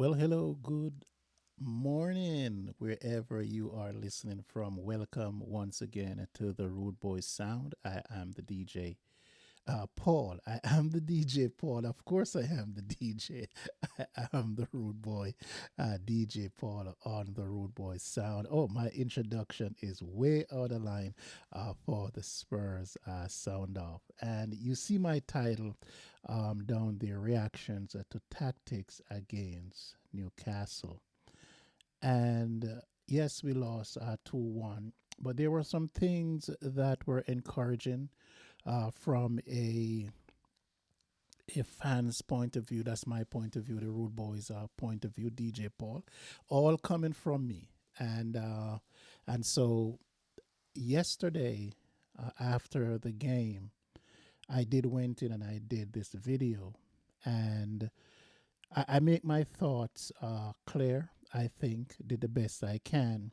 Well, hello, good morning, wherever you are listening from. Welcome once again to the Rude Boys Sound. I am the DJ Paul. I am the DJ Paul. Of course, I am the DJ. I am the Rude Boy DJ Paul on the Rude Boys Sound. Oh, my introduction is way out of line for the Spurs Sound Off. And you see my title down there, reactions to tactics against Newcastle. And yes, we lost 2-1, but there were some things that were encouraging from a fan's point of view. That's my point of view, the Rude Boys' point of view, DJ Paul, all coming from me. And so yesterday, after the game, I did went in and I did this video, and I make my thoughts clear. I think did the best I can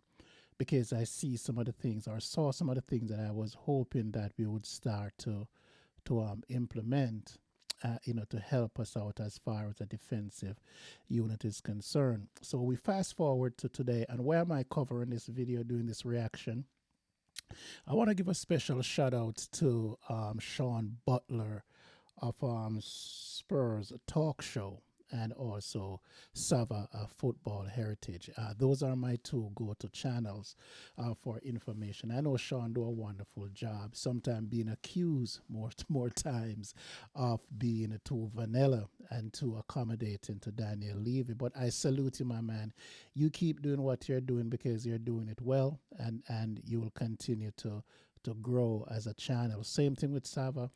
because I see some of the things or saw some of the things that I was hoping that we would start to implement. To help us out as far as the defensive unit is concerned. So we fast forward to today, and why am I covering this video, doing this reaction? I want to give a special shout out to Sean Butler of Spurs Talk Show and also Sava Football Heritage. Those are my two go-to channels for information. I know Sean do a wonderful job, sometimes being accused more times of being too vanilla and too accommodating to Daniel Levy. But I salute you, my man. You keep doing what you're doing because you're doing it well, and you will continue to grow as a channel. Same thing with Sava.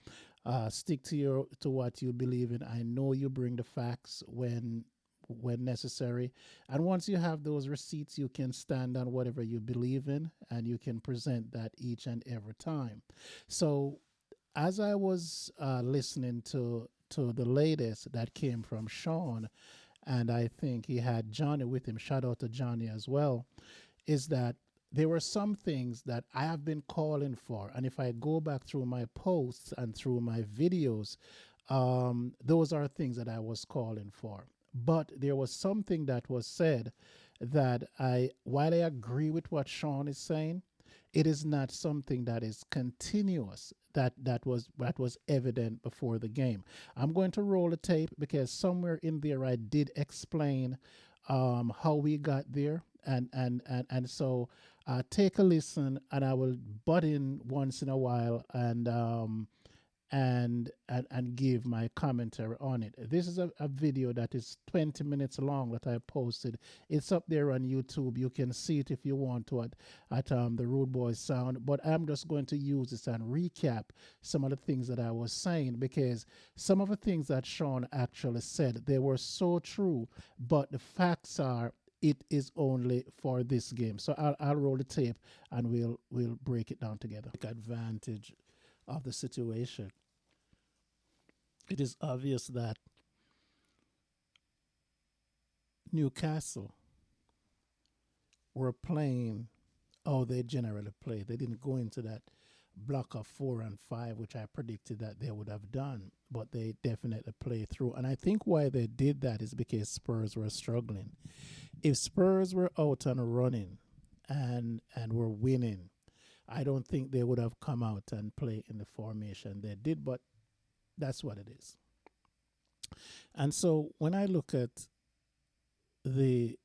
Stick to what you believe in. I know you bring the facts when necessary, and once you have those receipts, you can stand on whatever you believe in, and you can present that each and every time. So, as I was listening to the latest that came from Sean, and I think he had Johnny with him. Shout out to Johnny as well. Is that there were some things that I have been calling for. And if I go back through my posts and through my videos, those are things that I was calling for. But there was something that was said that while I agree with what Sean is saying, it is not something that is continuous. That was evident before the game. I'm going to roll the tape because somewhere in there I did explain how we got there, and so take a listen, and I will butt in once in a while and give my commentary on it. This is a video that is 20 minutes long that I posted. It's up there on YouTube. You can see it if you want to at the Rude Boys Sound. But I'm just going to use this and recap some of the things that I was saying, because some of the things that Sean actually said, they were so true. But the facts are, it is only for this game. So I'll roll the tape and we'll break it down together. Take advantage of the situation. It is obvious that Newcastle were playing how they generally play. They didn't go into that block of 4 and 5, which I predicted that they would have done, but they definitely played through. And I think why they did that is because Spurs were struggling. If Spurs were out and running and were winning, I don't think they would have come out and play in the formation they did, but that's what it is. And so when I look at the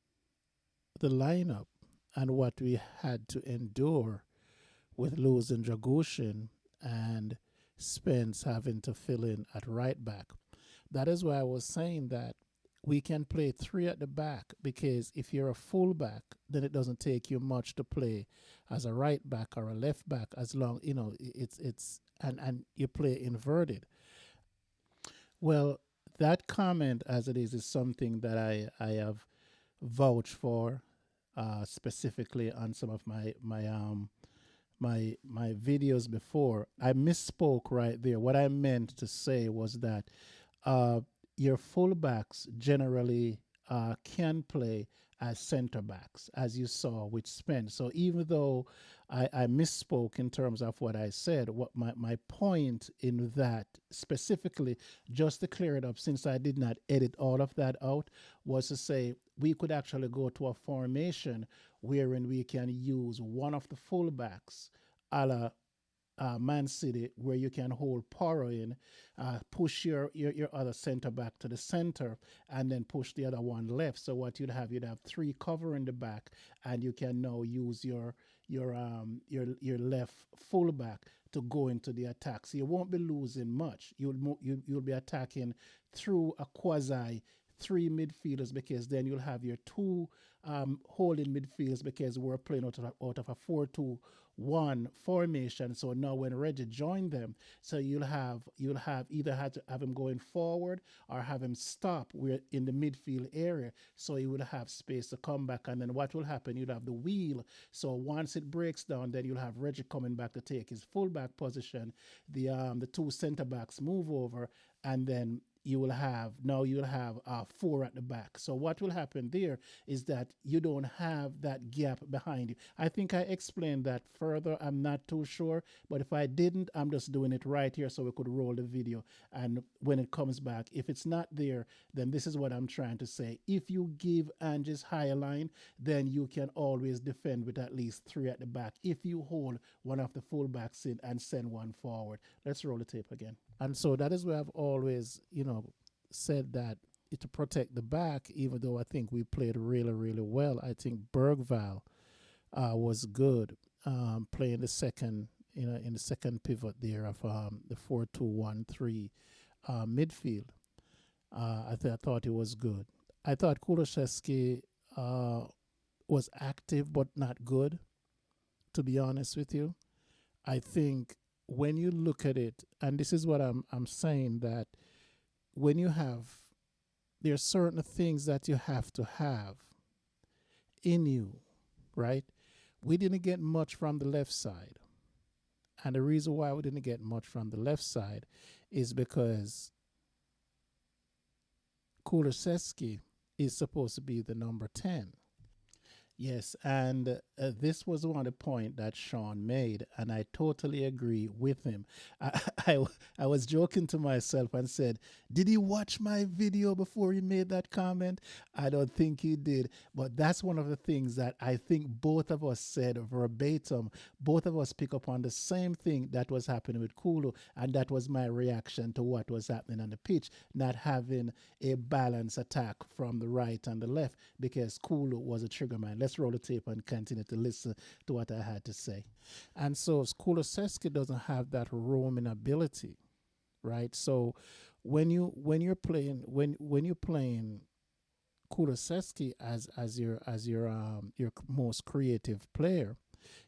the lineup and what we had to endure with losing Dragoshin and Spence having to fill in at right back, that is why I was saying that we can play three at the back, because if you're a fullback, then it doesn't take you much to play as a right back or a left back, as long it's and you play inverted. Well, that comment as it is something that I have vouched for specifically on some of my videos before. I misspoke right there. What I meant to say was that uh, your fullbacks generally can play as center backs, as you saw with Spence. So even though I misspoke in terms of what I said, what my point in that specifically, just to clear it up, since I did not edit all of that out, was to say we could actually go to a formation wherein we can use one of the fullbacks a la Man City, where you can hold Porro in, push your other center back to the center, and then push the other one left. So what you'd have three covering the back, and you can now use your left fullback to go into the attack. So you won't be losing much. You'll be attacking through a quasi three midfielders, because then you'll have your two holding midfielders, because we're playing out of a 4-2-1 formation. So now when Reggie joined them, so you'll have either have to have him going forward or have him stop where in the midfield area, so he would have space to come back. And then what will happen? You'll have the wheel. So once it breaks down, then you'll have Reggie coming back to take his fullback position. The two centre backs move over, and then you'll have four at the back. So what will happen there is that you don't have that gap behind you. I think I explained that further. I'm not too sure, but if I didn't, I'm just doing it right here so we could roll the video. And when it comes back, if it's not there, then this is what I'm trying to say. If you give Ange's higher line, then you can always defend with at least three at the back if you hold one of the fullbacks in and send one forward. Let's roll the tape again. And so that is where I've always, said that to protect the back, even though I think we played really, really well. I think Bergval was good playing the second, in the second pivot there of the 4-2-1-3 midfield. I thought it was good. I thought Kulusevski was active but not good, to be honest with you. I think when you look at it, and this is what I'm saying, that when you have, there's certain things that you have to have in you, right? We didn't get much from the left side. And the reason why we didn't get much from the left side is because Kulusevski is supposed to be the number 10. Yes, and this was one of the point that Sean made, and I totally agree with him. I, I was joking to myself and said, "Did he watch my video before he made that comment?" I don't think he did, but that's one of the things that I think both of us said verbatim. Both of us pick up on the same thing that was happening with Kulu, and that was my reaction to what was happening on the pitch, not having a balanced attack from the right and the left, because Kulu was a trigger man. Let's roll the tape and continue to listen to what I had to say. And so Kulusevski doesn't have that roaming ability, right? So when you're playing when you're playing Kulusevski as your most creative player,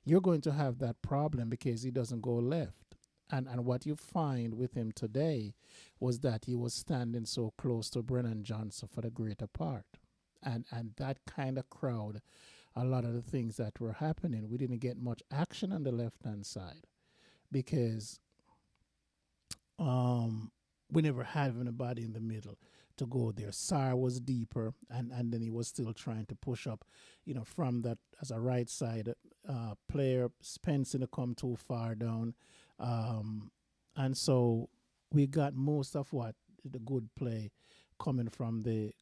you're going to have that problem because he doesn't go left. And what you find with him today was that he was standing so close to Brennan Johnson for the greater part. And that kind of crowd a lot of the things that were happening. We didn't get much action on the left hand side because we never had anybody in the middle to go there. Sar was deeper, and then he was still trying to push up, from that as a right side player. Spence didn't come too far down, and so we got most of what the good play coming from the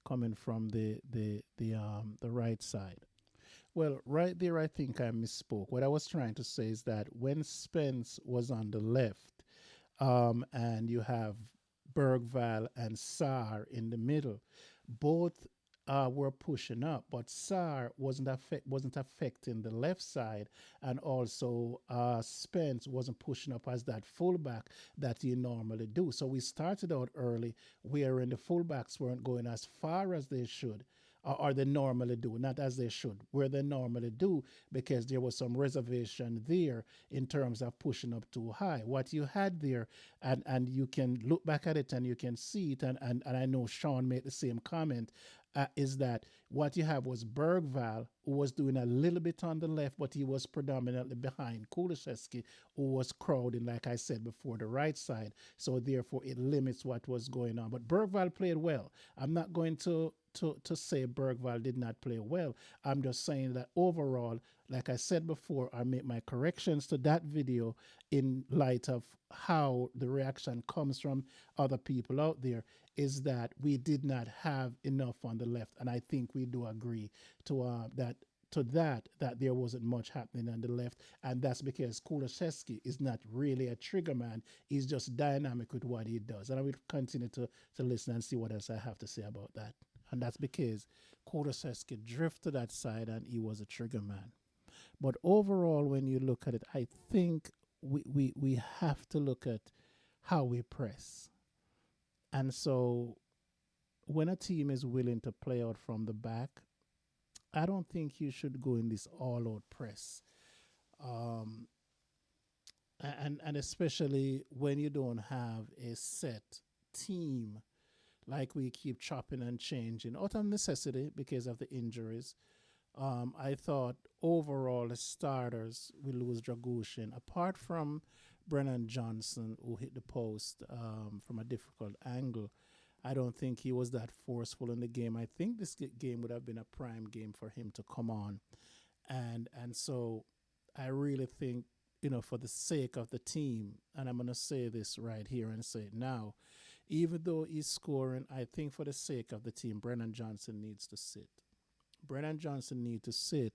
right side. Well, right there, I think I misspoke. What I was trying to say is that when Spence was on the left, and you have Bergval and Sar in the middle, both were pushing up, but Sar wasn't affecting the left side, and also Spence wasn't pushing up as that fullback that you normally do. So we started out early, wherein the fullbacks weren't going as far as they should, or they normally do, not as they should, where they normally do, because there was some reservation there in terms of pushing up too high. What you had there, and you can look back at it and you can see it, and I know Sean made the same comment, is that what you have was Bergval, who was doing a little bit on the left, but he was predominantly behind Kulusevski, who was crowding, like I said before, the right side. So therefore, it limits what was going on. But Bergval played well. I'm not going to to say Bergvall did not play well. I'm just saying that overall, like I said before, I make my corrections to that video in light of how the reaction comes from other people out there, is that we did not have enough on the left. And I think we do agree to that there wasn't much happening on the left, and that's because Kulusevski is not really a trigger man. He's just dynamic with what he does, and I will continue to listen and see what else I have to say about that. And that's because Kulusevski drifted that side, and he was a trigger man. But overall, when you look at it, I think we have to look at how we press. And so when a team is willing to play out from the back, I don't think you should go in this all out press. Um, and especially when you don't have a set team, like we keep chopping and changing out of necessity because of the injuries. I thought overall the starters we lose Dragoshin, apart from Brennan Johnson, who hit the post from a difficult angle. I don't think he was that forceful in the game. I think this game would have been a prime game for him to come on, and so I really think, for the sake of the team, and I'm gonna say this right here and say it now, even though he's scoring, I think for the sake of the team, Brennan Johnson needs to sit. Brennan Johnson needs to sit,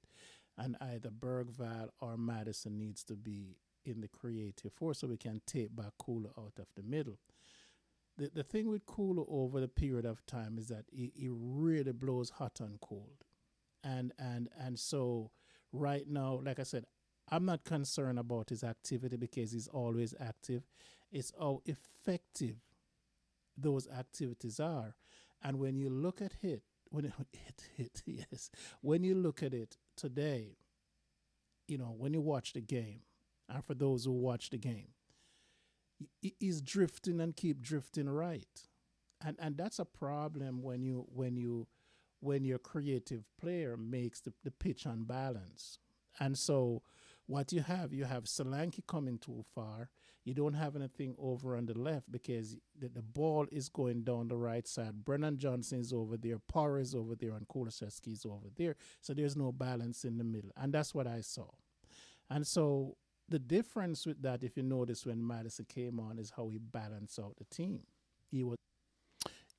and either Bergvall or Madison needs to be in the creative force so we can take back Kula out of the middle. The thing with Kula over the period of time is that he really blows hot and cold. And so right now, like I said, I'm not concerned about his activity because he's always active. It's how effective those activities are. And when you look at it, yes, when you look at it today, when you watch the game, and for those who watch the game, he's drifting and keep drifting right, and that's a problem when your creative player makes the pitch unbalanced. And so what you have Solanke coming too far. You don't have anything over on the left because the ball is going down the right side. Brennan Johnson is over there, Porra is over there, and Kulusevski is over there. So there's no balance in the middle. And that's what I saw. And so the difference with that, if you notice when Madison came on, is how he balanced out the team. He was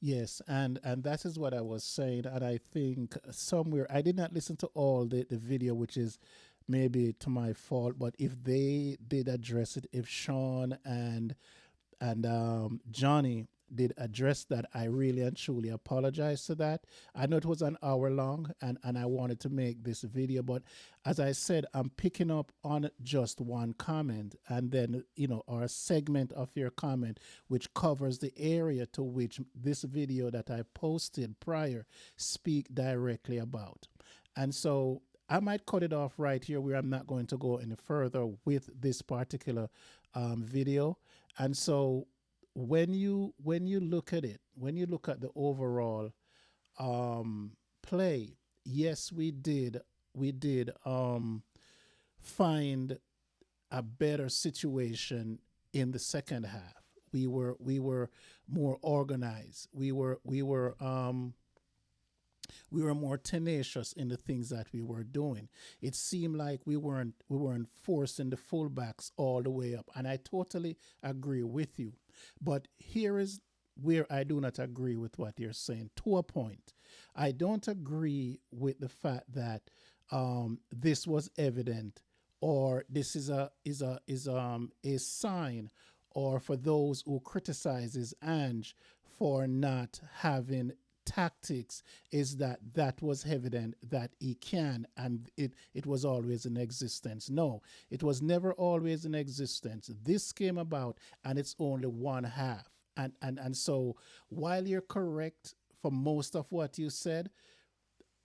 Yes, and that is what I was saying, and I think somewhere I did not listen to all the video, which is maybe to my fault. But if they did address it, if Sean and Johnny did address that, I really and truly apologize to that. I know it was an hour long, and I wanted to make this video, but as I said, I'm picking up on just one comment, and then, or a segment of your comment, which covers the area to which this video that I posted prior speak directly about. And so I might cut it off right here where I'm not going to go any further with this particular video. And so when you look at it, when you look at the overall play, yes, we did find a better situation in the second half. We were more organized. We were more tenacious in the things that we were doing. It seemed like we weren't forcing the fullbacks all the way up, and I totally agree with you. But here is where I do not agree with what you're saying to a point. I don't agree with the fact that this was evident, or this is a sign, or for those who criticizes Ange for not having tactics, is that was evident that he can, and it was always in existence. No, it was never always in existence. This came about, and it's only one half. And so while you're correct for most of what you said,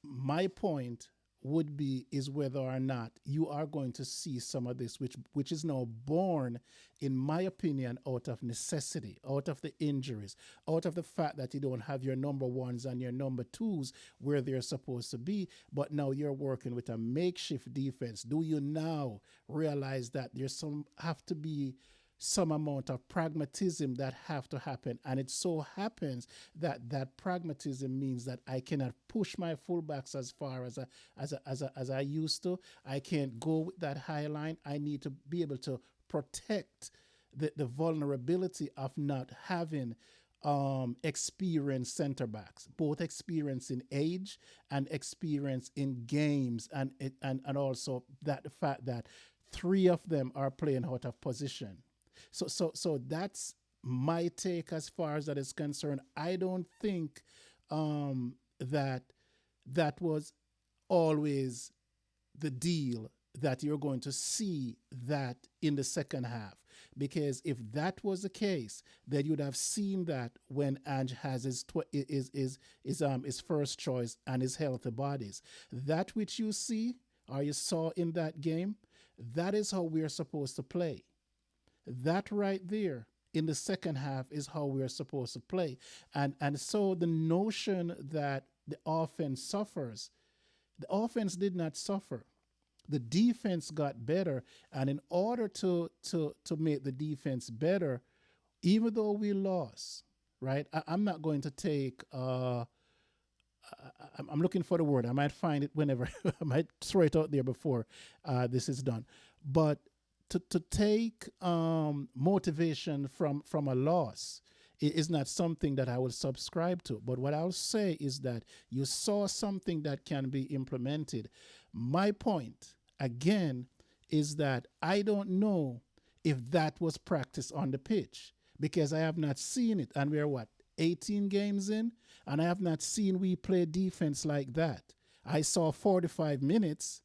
my point would be is whether or not you are going to see some of this, which is now born, in my opinion, out of necessity, out of the injuries, out of the fact that you don't have your number ones and your number twos where they're supposed to be, but now you're working with a makeshift defense. Do you now realize that there's some have to be some amount of pragmatism that have to happen, and it so happens that that pragmatism means that I cannot push my fullbacks as far as I used to. I can't go with that high line. I need to be able to protect the vulnerability of not having experienced center backs, both experience in age and experience in games, and also that the fact that three of them are playing out of position. So that's my take as far as that is concerned. I don't think that that was always the deal, that you're going to see that in the second half. Because if that was the case, then you'd have seen that when Ange has his first choice and his healthy bodies. That which you see or you saw in that game, that is how we're supposed to play. That right there in the second half is how we're supposed to play. And so the notion that the offense suffers, the offense did not suffer. The defense got better, and in order to make the defense better, even though we lost, right? I'm not going to take. I'm looking for the word. I might find it whenever. I might throw it out there before this is done. But to take motivation from a loss is not something that I will subscribe to. But what I'll say is that you saw something that can be implemented. My point, again, is that I don't know if that was practiced on the pitch, because I have not seen it. And we're what, 18 games in? And I have not seen we play defense like that. I saw 45 minutes,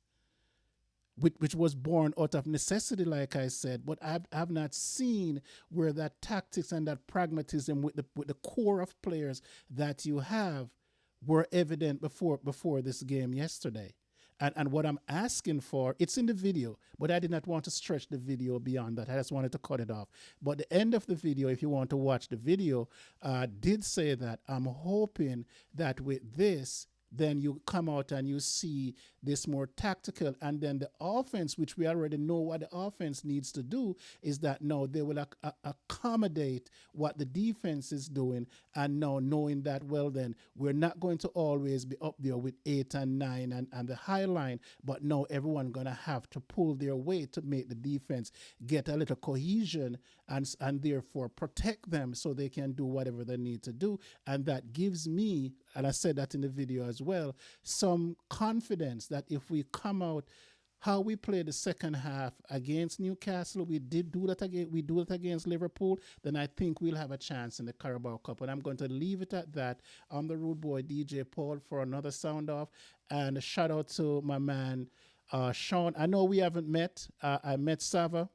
which was born out of necessity, like I said, but I have not seen where that tactics and that pragmatism with the core of players that you have were evident before this game yesterday. And what I'm asking for, it's in the video, but I did not want to stretch the video beyond that. I just wanted to cut it off. But the end of the video, if you want to watch the video, did say that I'm hoping that with this, then you come out and you see this more tactical, and then the offense, which we already know what the offense needs to do, is that now they will accommodate what the defense is doing, and now knowing that, well, then we're not going to always be up there with 8 and 9 and the high line, but now everyone going to have to pull their weight to make the defense get a little cohesion and therefore protect them so they can do whatever they need to do. And that gives me, and I said that in the video as well, some confidence that if we come out how we played the second half against Newcastle, we did do that again. We do it against Liverpool. Then I think we'll have a chance in the Carabao Cup. And I'm going to leave it at that. I'm the rude boy DJ Paul for another sound off. And a shout out to my man Sean. I know we haven't met. I met Sava.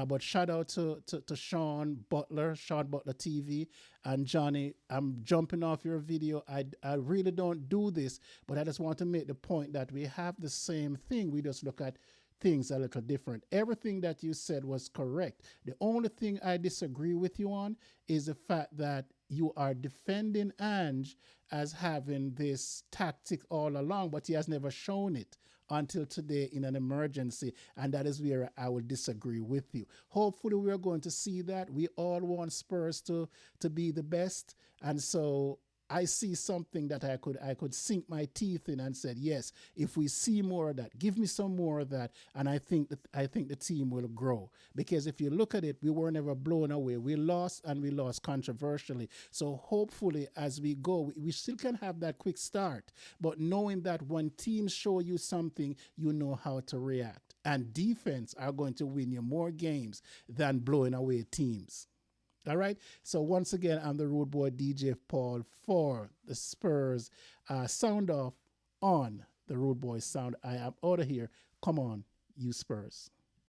But shout out to Sean Butler TV, and Johnny. I'm jumping off your video. I really don't do this, but I just want to make the point that we have the same thing. We just look at things a little different. Everything that you said was correct. The only thing I disagree with you on is the fact that you are defending Ange as having this tactic all along, but he has never shown it until today in an emergency, and that is where I would disagree with you. Hopefully we're going to see that. We all want Spurs to be the best, and so I see something that I could sink my teeth in and said, yes, if we see more of that, give me some more of that, and I think the team will grow. Because if you look at it, we were never blown away. We lost, and we lost controversially. So hopefully as we go, we still can have that quick start, but knowing that when teams show you something, you know how to react. And defense are going to win you more games than blowing away teams. All right. So once again, I'm the Rude Boy DJ Paul for the Spurs Sound Off on the Rude Boy Sound. I am out of here. Come on, you Spurs.